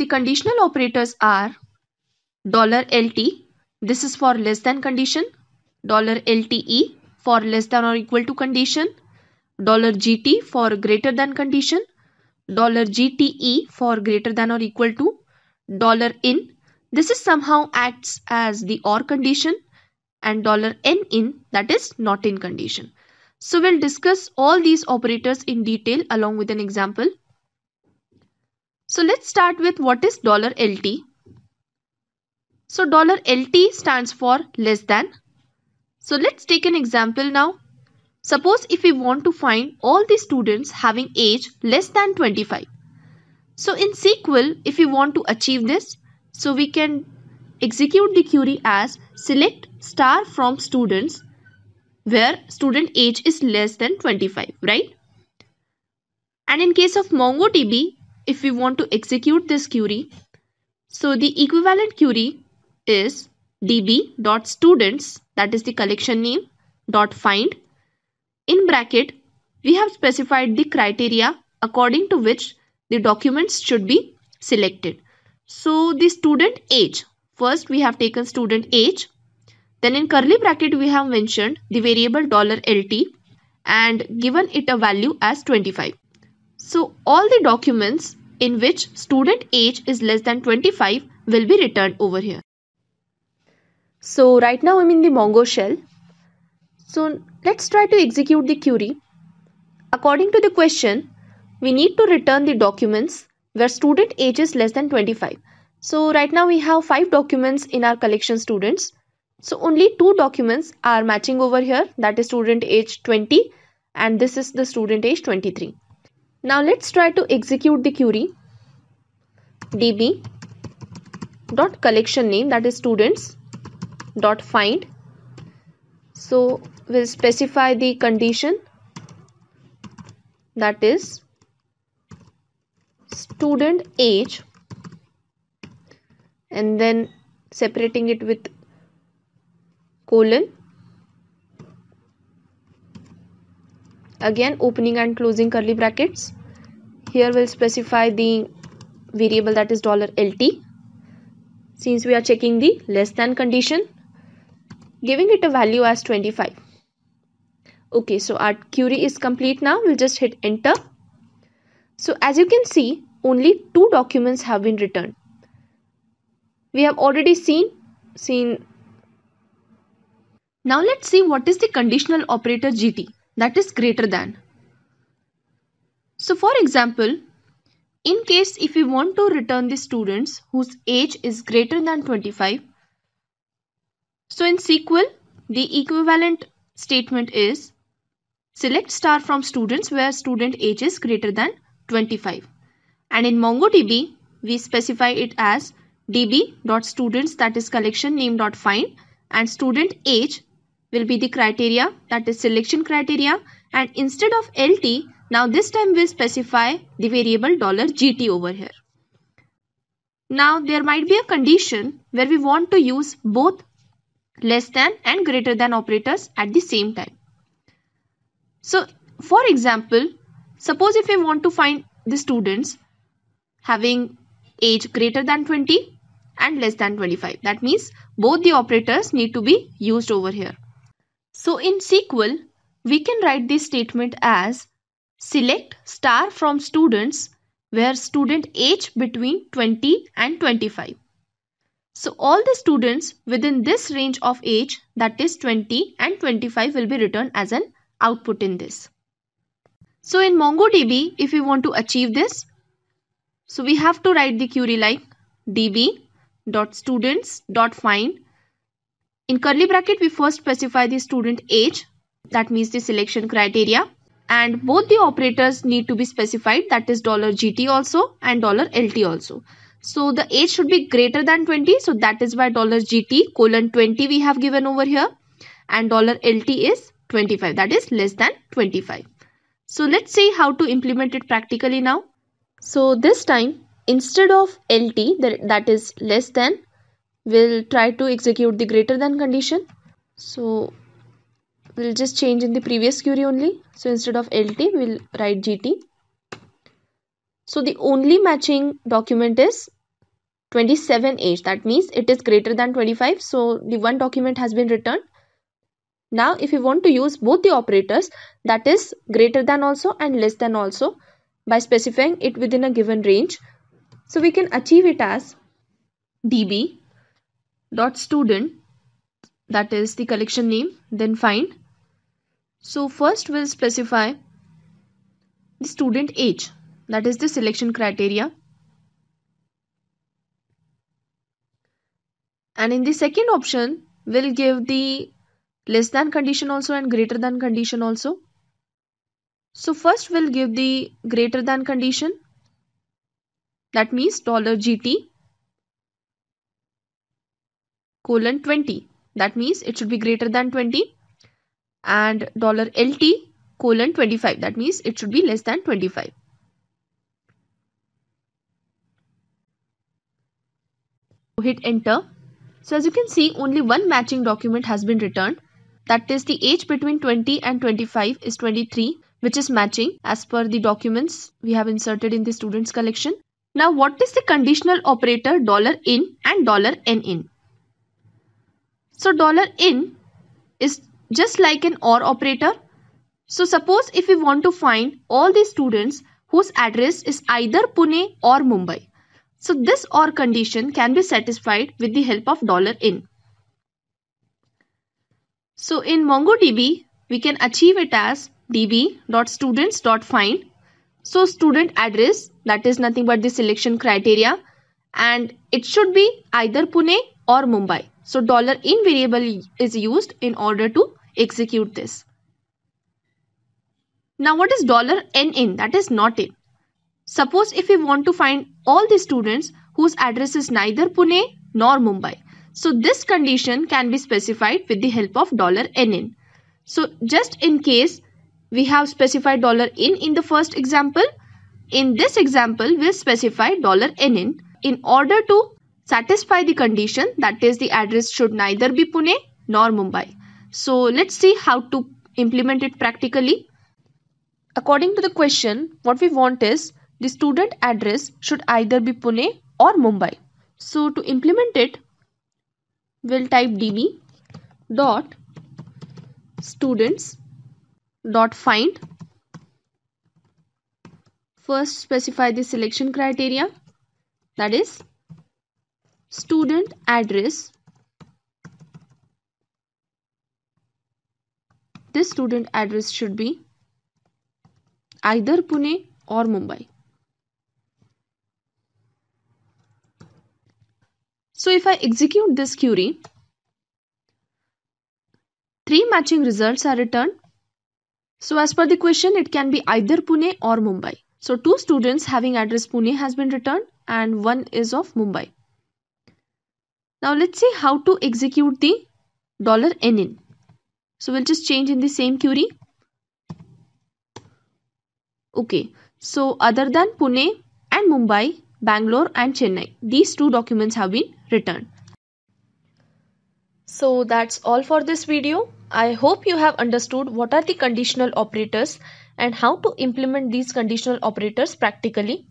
the conditional operators are $LT, this is for less than condition, $LTE for less than or equal to condition, $GT for greater than condition, $GTE for greater than or equal to, $in, this is somehow acts as the OR condition, and $NIN, that is not in condition. So we'll discuss all these operators in detail along with an example. So let's start with what is $LT. So $LT stands for less than. So let's take an example now. Suppose if we want to find all the students having age less than 25. So in SQL, if we want to achieve this, so we can execute the query as select star from students where student age is less than 25, right? And in case of MongoDB, if we want to execute this query, so the equivalent query is db.students, that is the collection name, .find. In bracket, we have specified the criteria according to which the documents should be selected. So the student age, first we have taken student age, then in curly bracket we have mentioned the variable $LT and given it a value as 25. So all the documents in which student age is less than 25 will be returned over here. So right now I'm in the Mongo shell. So let's try to execute the query. According to the question, we need to return the documents where student age is less than 25. So right now we have 5 documents in our collection students. So only 2 documents are matching over here, that is student age 20 and this is the student age 23. Now let's try to execute the query. db.collection name, that is students, .find. So we'll specify the condition, that is student age, and then separating it with colon, again opening and closing curly brackets. Here we'll specify the variable, that is $LT, since we are checking the less than condition, giving it a value as 25. Okay, so our query is complete now. We'll just hit enter. So as you can see, only 2 documents have been returned. We have already seen. Now let's see what is the conditional operator GT, that is greater than. So for example, in case if we want to return the students whose age is greater than 25, so in SQL, the equivalent statement is select star from students where student age is greater than 25. And in MongoDB, we specify it as db.students, that is collection name.find, and student age will be the criteria, that is selection criteria, and instead of LT, now this time we specify the variable $GT over here. Now there might be a condition where we want to use both less than and greater than operators at the same time. So for example, suppose if we want to find the students having age greater than 20 and less than 25, that means both the operators need to be used over here. So in SQL, we can write this statement as select star from students where student age between 20 and 25. So all the students within this range of age, that is 20 and 25, will be returned as an output in this. So in MongoDB, if we want to achieve this, so we have to write the query like db.students.find. In curly bracket, we first specify the student age, that means the selection criteria, and both the operators need to be specified, that is $GT also and $LT also. So the age should be greater than 20, so that is why $GT colon 20 we have given over here, and $LT is 25, that is less than 25. So let's see how to implement it practically now. So this time, instead of LT, that is less than, we'll try to execute the greater than condition. So we'll just change in the previous query only. So instead of LT, we'll write GT. So the only matching document is 27 age. That means it is greater than 25. So the one document has been returned. Now if you want to use both the operators, that is greater than also and less than also, by specifying it within a given range, so we can achieve it as db dot student, that is the collection name, then find. So first we'll specify the student age, that is the selection criteria. And in the second option, we'll give the less than condition also and greater than condition also. So first we'll give the greater than condition, that means $GT colon 20, that means it should be greater than 20, and $LT colon 25, that means it should be less than 25. Hit enter. So as you can see, only one matching document has been returned, that is the age between 20 and 25 is 23, which is matching as per the documents we have inserted in the students collection. Now what is the conditional operator $in and $NIN? So $in is just like an OR operator. So suppose if we want to find all the students whose address is either Pune or Mumbai, so this OR condition can be satisfied with the help of $in. So in MongoDB, we can achieve it as db.students.find. So student address, that is nothing but the selection criteria, and it should be either Pune or Mumbai. So $in variable is used in order to execute this. Now what is $NIN? That is not in. Suppose if we want to find all the students whose address is neither Pune nor Mumbai, so this condition can be specified with the help of $NIN. So just in case we have specified $in the first example, in this example we'll specify $NIN in order to satisfy the condition, that is the address should neither be Pune nor Mumbai. So let's see how to implement it practically. According to the question, what we want is the student address should either be Pune or Mumbai. So to implement it, we'll type db dot students dot find. First specify the selection criteria, that is student address. This student address should be either Pune or Mumbai. So if I execute this query, 3 matching results are returned. So as per the question, it can be either Pune or Mumbai. So 2 students having address Pune has been returned and 1 is of Mumbai. Now let's see how to execute the $NIN. So we'll just change in the same query. Okay, so other than Pune and Mumbai, Bangalore and Chennai, these 2 documents have been returned. So that's all for this video. I hope you have understood what are the conditional operators and how to implement these conditional operators practically.